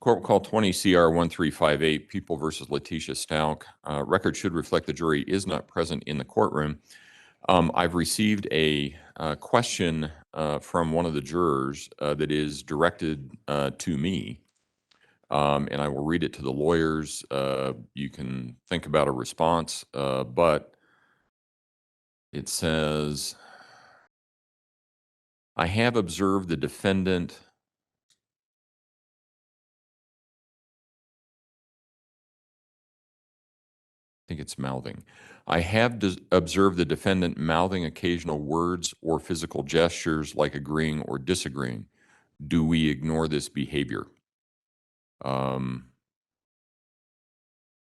Court will call 20 CR 1358, People versus Letecia Stauch. Record should reflect the jury is not present in the courtroom. I've received a question from one of the jurors that is directed to me, and I will read it to the lawyers. You can think about a response, but it says, I have observed the defendant I think it's mouthing. I have observed the defendant mouthing occasional words or physical gestures like agreeing or disagreeing. Do we ignore this behavior? My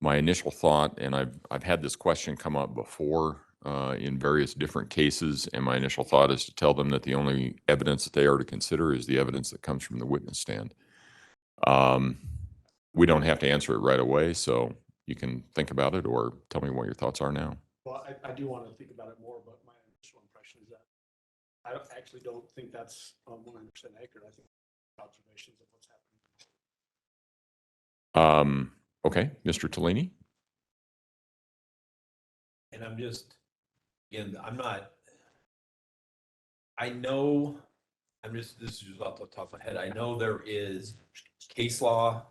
initial thought, and I've had this question come up before in various different cases, and my initial thought is to tell them that the only evidence that they are to consider is the evidence that comes from the witness stand. We don't have to answer it right away, so you can think about it or tell me what your thoughts are now. Well, I do want to think about it more, but my initial impression is that I actually don't think that's 100% accurate. I think observations of what's happening. Okay, Mr. Tellini? And I'm just, again, I know, this is just off the top of my head. I know there is case law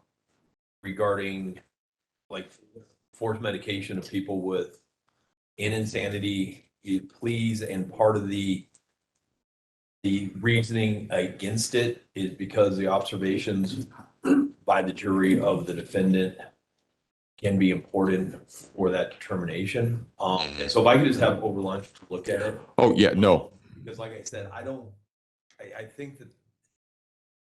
regarding like forced medication of people with insanity pleas, and part of the reasoning against it is because the observations by the jury of the defendant can be important for that determination. And so if I could just have over lunch to look at it. Oh, yeah, no. Because like I said, I think that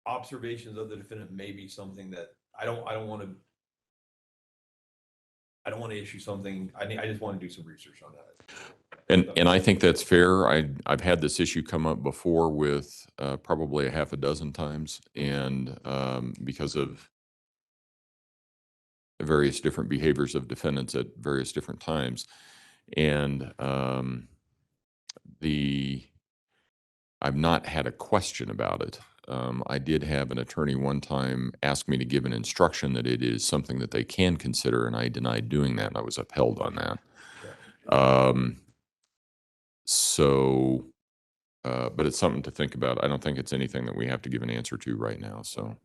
observations of the defendant may be something that I don't want to issue something. I just want to do some research on that. And I think that's fair. I've had this issue come up before with probably a half a dozen times, and because of the various different behaviors of defendants at various different times. And I've not had a question about it. I did have an attorney one time ask me to give an instruction that it is something that they can consider, and I denied doing that, and I was upheld on that. But it's something to think about. I don't think it's anything that we have to give an answer to right now, so.